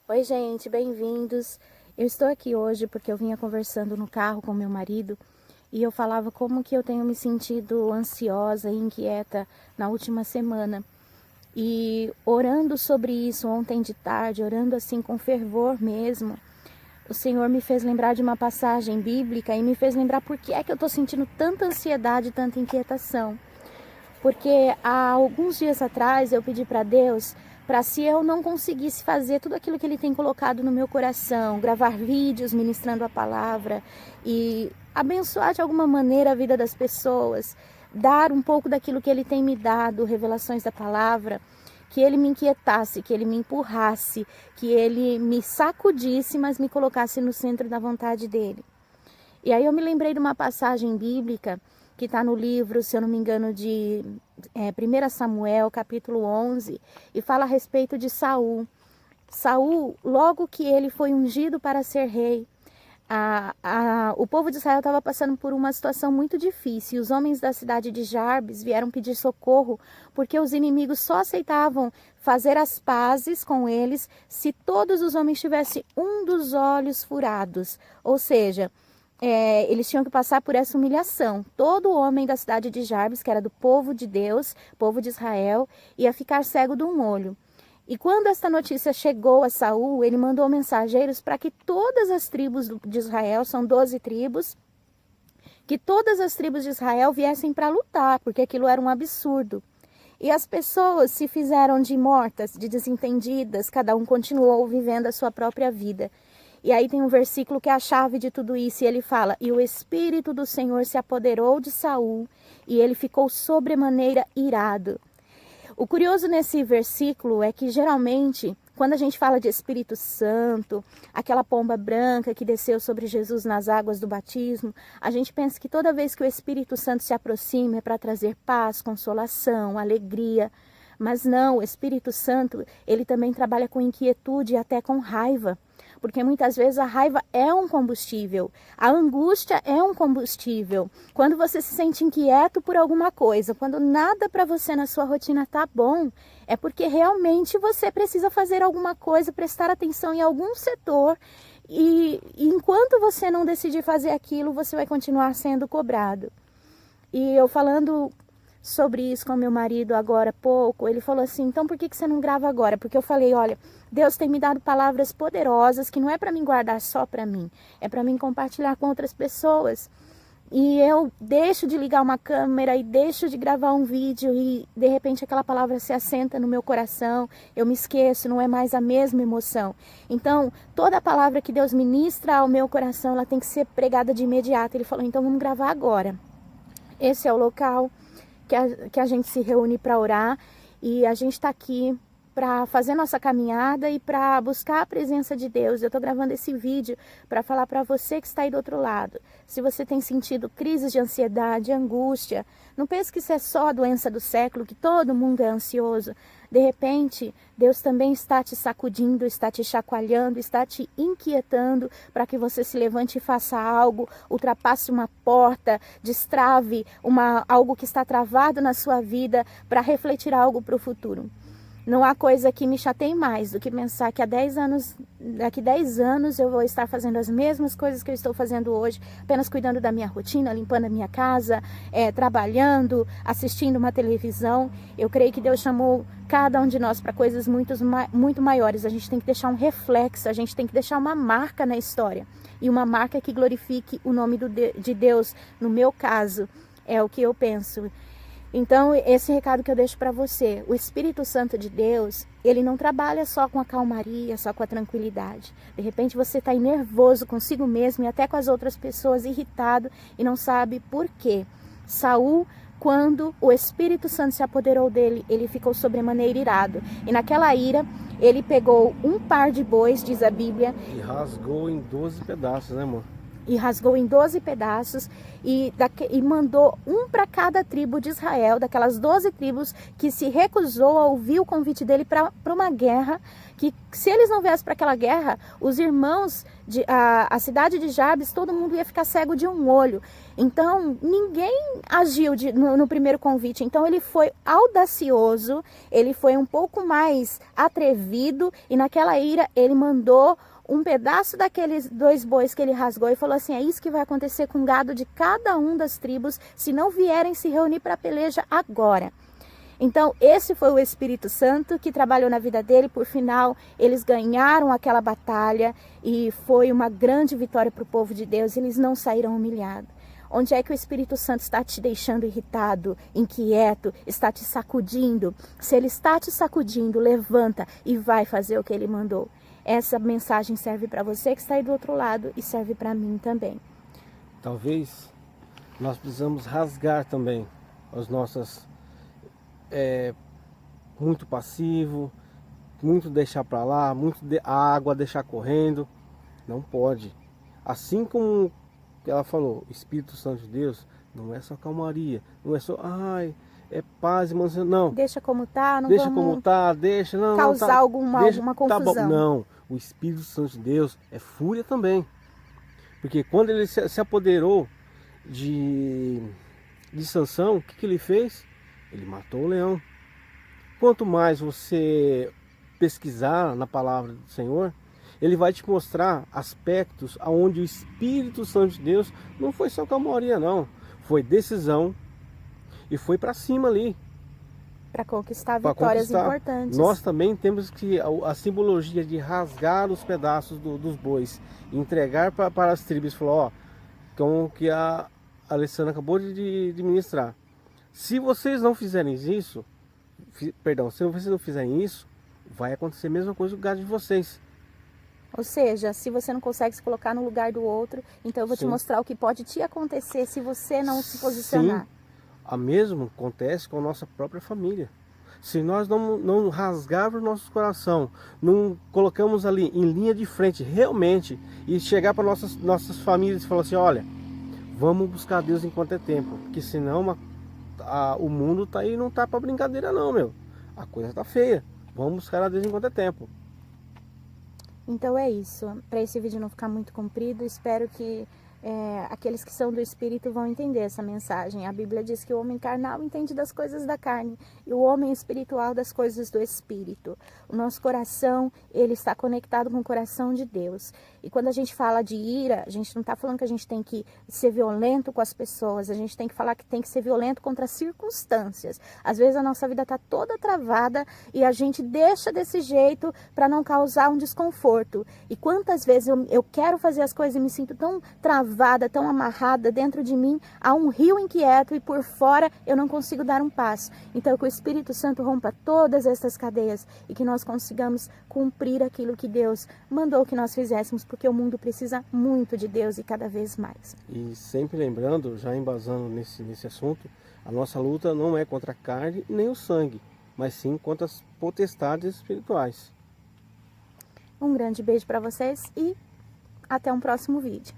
Oi, gente, bem-vindos. Eu estou aqui hoje porque eu vinha conversando no carro com meu marido e eu falava como que eu tenho me sentido ansiosa e inquieta na última semana. E orando sobre isso ontem de tarde, orando assim com fervor mesmo, o Senhor me fez lembrar de uma passagem bíblica e me fez lembrar por que é que eu estou sentindo tanta ansiedade, tanta inquietação. Porque há alguns dias atrás eu pedi para Deus para, se eu não conseguisse fazer tudo aquilo que Ele tem colocado no meu coração, gravar vídeos ministrando a palavra e abençoar de alguma maneira a vida das pessoas, dar um pouco daquilo que Ele tem me dado, revelações da palavra, que Ele me inquietasse, que Ele me empurrasse, que Ele me sacudisse, mas me colocasse no centro da vontade dEle. E aí eu me lembrei de uma passagem bíblica que está no livro, se eu não me engano, de 1 Samuel, capítulo 11, e fala a respeito de Saul. Saul, logo que ele foi ungido para ser rei, o povo de Israel estava passando por uma situação muito difícil. Os homens da cidade de Jarbes vieram pedir socorro, porque os inimigos só aceitavam fazer as pazes com eles se todos os homens tivessem um dos olhos furados, ou seja, eles tinham que passar por essa humilhação. Todo homem da cidade de Jarbes, que era do povo de Deus, povo de Israel, ia ficar cego de um olho. E quando esta notícia chegou a Saul, ele mandou mensageiros para que todas as tribos de Israel, são 12 tribos, que todas as tribos de Israel viessem para lutar, porque aquilo era um absurdo. E as pessoas se fizeram de mortas, de desentendidas, cada um continuou vivendo a sua própria vida. E aí tem um versículo que é a chave de tudo isso, e ele fala: e o Espírito do Senhor se apoderou de Saul, e ele ficou sobremaneira irado. O curioso nesse versículo é que geralmente, quando a gente fala de Espírito Santo, aquela pomba branca que desceu sobre Jesus nas águas do batismo, a gente pensa que toda vez que o Espírito Santo se aproxima é para trazer paz, consolação, alegria. Mas não, o Espírito Santo, ele também trabalha com inquietude e até com raiva. Porque muitas vezes a raiva é um combustível, a angústia é um combustível. Quando você se sente inquieto por alguma coisa, quando nada para você na sua rotina tá bom, é porque realmente você precisa fazer alguma coisa, prestar atenção em algum setor. E enquanto você não decidir fazer aquilo, você vai continuar sendo cobrado. E eu falando sobre isso com meu marido agora há pouco, ele falou assim: então por que você não grava agora? Porque eu falei: olha, Deus tem me dado palavras poderosas que não é para mim guardar só para mim, é para mim compartilhar com outras pessoas. E eu deixo de ligar uma câmera e deixo de gravar um vídeo e de repente aquela palavra se assenta no meu coração, eu me esqueço, não é mais a mesma emoção. Então, toda palavra que Deus ministra ao meu coração, ela tem que ser pregada de imediato. Ele falou: então vamos gravar agora. Esse é o local que a gente se reúne para orar, e a gente está aqui para fazer nossa caminhada e para buscar a presença de Deus. Eu estou gravando esse vídeo para falar para você que está aí do outro lado. Se você tem sentido crises de ansiedade, angústia, não pense que isso é só a doença do século, que todo mundo é ansioso. De repente, Deus também está te sacudindo, está te chacoalhando, está te inquietando para que você se levante e faça algo, ultrapasse uma porta, destrave algo que está travado na sua vida para refletir algo para o futuro. Não há coisa que me chateie mais do que pensar que daqui 10 anos eu vou estar fazendo as mesmas coisas que eu estou fazendo hoje, apenas cuidando da minha rotina, limpando a minha casa, trabalhando, assistindo uma televisão. Eu creio que Deus chamou cada um de nós para coisas muito maiores. A gente tem que deixar um reflexo, a gente tem que deixar uma marca na história. E uma marca que glorifique o nome de Deus, no meu caso, é o que eu penso. Então, esse recado que eu deixo para você: o Espírito Santo de Deus, ele não trabalha só com a calmaria, só com a tranquilidade. De repente você está nervoso consigo mesmo e até com as outras pessoas, irritado e não sabe por quê. Saul, quando o Espírito Santo se apoderou dele, ele ficou sobremaneira irado. E naquela ira, ele pegou um par de bois, diz a Bíblia. E rasgou em 12 pedaços, né, amor? e rasgou em 12 pedaços e mandou um para cada tribo de Israel, daquelas 12 tribos que se recusou a ouvir o convite dele para uma guerra, que se eles não viessem para aquela guerra, os irmãos, a cidade de Jabes, todo mundo ia ficar cego de um olho. Então ninguém agiu no primeiro convite, então ele foi audacioso, ele foi um pouco mais atrevido e naquela ira ele mandou um pedaço daqueles 2 bois que ele rasgou e falou assim: é isso que vai acontecer com o gado de cada um das tribos, se não vierem se reunir para a peleja agora. Então esse foi o Espírito Santo que trabalhou na vida dele. Por final eles ganharam aquela batalha e foi uma grande vitória para o povo de Deus. Eles não saíram humilhados. Onde é que o Espírito Santo está te deixando irritado, inquieto, está te sacudindo? Se ele está te sacudindo, levanta e vai fazer o que ele mandou. Essa mensagem serve para você que está aí do outro lado e serve para mim também. Talvez nós precisamos rasgar também as nossas... muito passivo, muito deixar para lá, a água deixar correndo. Não pode. Assim como ela falou, Espírito Santo de Deus não é só calmaria, não é só, é paz e mansão, não. Deixa como tá, não deixa vamos como tá, deixa, não, causar não, tá, alguma confusão. Tá bom. Não, o Espírito Santo de Deus é fúria também. Porque quando ele se apoderou de Sansão, o que ele fez? Ele matou o leão. Quanto mais você pesquisar na palavra do Senhor, ele vai te mostrar aspectos onde o Espírito Santo de Deus não foi só calmaria, não. Foi decisão e foi para cima ali. Para conquistar vitórias importantes. Nós também temos que a simbologia de rasgar os pedaços dos bois, entregar para as tribos. Falou, como que a Alessandra acabou de ministrar. Se vocês não fizerem isso, se vocês não fizerem isso, vai acontecer a mesma coisa com o gado de vocês. Ou seja, se você não consegue se colocar no lugar do outro, então eu vou te mostrar o que pode te acontecer se você não se posicionar. Sim. A mesma acontece com a nossa própria família. Se nós não rasgarmos o nosso coração, não colocamos ali em linha de frente realmente e chegar para nossas famílias e falar assim, olha, vamos buscar Deus enquanto é tempo, porque senão o mundo tá aí, não tá para brincadeira não, meu. A coisa tá feia. Vamos buscar a Deus enquanto é tempo. Então é isso. Para esse vídeo não ficar muito comprido, espero que aqueles que são do Espírito vão entender essa mensagem. A Bíblia diz que o homem carnal entende das coisas da carne e o homem espiritual das coisas do Espírito. O nosso coração, ele está conectado com o coração de Deus. E quando a gente fala de ira, a gente não está falando que a gente tem que ser violento com as pessoas, a gente tem que falar que tem que ser violento contra as circunstâncias. Às vezes a nossa vida está toda travada e a gente deixa desse jeito para não causar um desconforto. E quantas vezes eu quero fazer as coisas e me sinto tão travada, tão amarrada dentro de mim, há um rio inquieto e por fora eu não consigo dar um passo. Então que o Espírito Santo rompa todas essas cadeias e que nós consigamos cumprir aquilo que Deus mandou que nós fizéssemos, porque o mundo precisa muito de Deus e cada vez mais. E sempre lembrando, já embasando nesse assunto, a nossa luta não é contra a carne nem o sangue, mas sim contra as potestades espirituais. Um grande beijo para vocês e até um próximo vídeo.